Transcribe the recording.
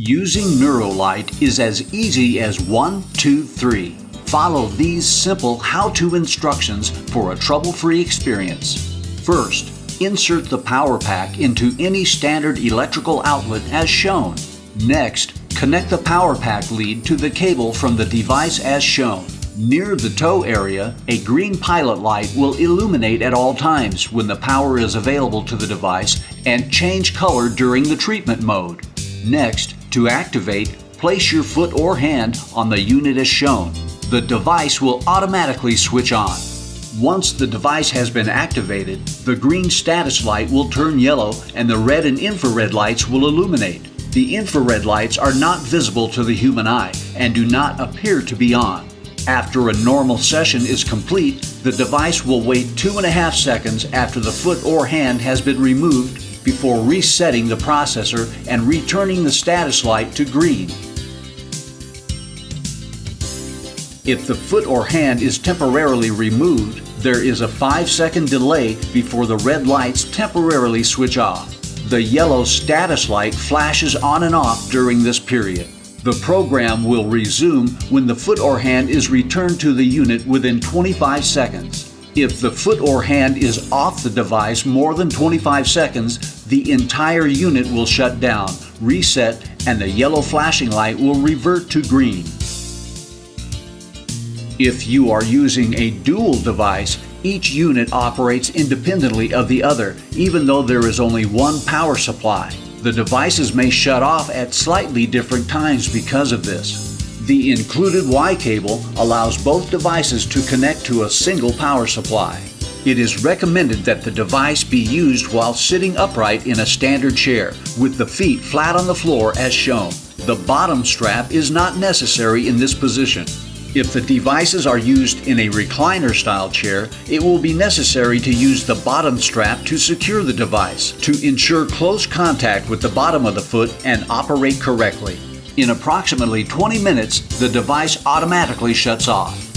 Using Neurolight is as easy as 1, 2, 3. Follow these simple how-to instructions for a trouble-free experience. First, insert the power pack into any standard electrical outlet as shown. Next, connect the power pack lead to the cable from the device as shown. Near the toe area, a green pilot light will illuminate at all times when the power is available to the device and change color during the treatment mode. Next, to activate, place your foot or hand on the unit as shown. The device will automatically switch on. Once the device has been activated, the green status light will turn yellow and the red and infrared lights will illuminate. The infrared lights are not visible to the human eye and do not appear to be on. After a normal session is complete, the device will wait 2.5 seconds after the foot or hand has been removed before resetting the processor and returning the status light to green. If the foot or hand is temporarily removed, there is a 5-second delay before the red lights temporarily switch off. The yellow status light flashes on and off during this period. The program will resume when the foot or hand is returned to the unit within 25 seconds. If the foot or hand is off the device more than 25 seconds, the entire unit will shut down, reset, and the yellow flashing light will revert to green. If you are using a dual device, each unit operates independently of the other, even though there is only one power supply. The devices may shut off at slightly different times because of this. The included Y cable allows both devices to connect to a single power supply. It is recommended that the device be used while sitting upright in a standard chair, with the feet flat on the floor as shown. The bottom strap is not necessary in this position. If the devices are used in a recliner-style chair, it will be necessary to use the bottom strap to secure the device to ensure close contact with the bottom of the foot and operate correctly. In approximately 20 minutes, the device automatically shuts off.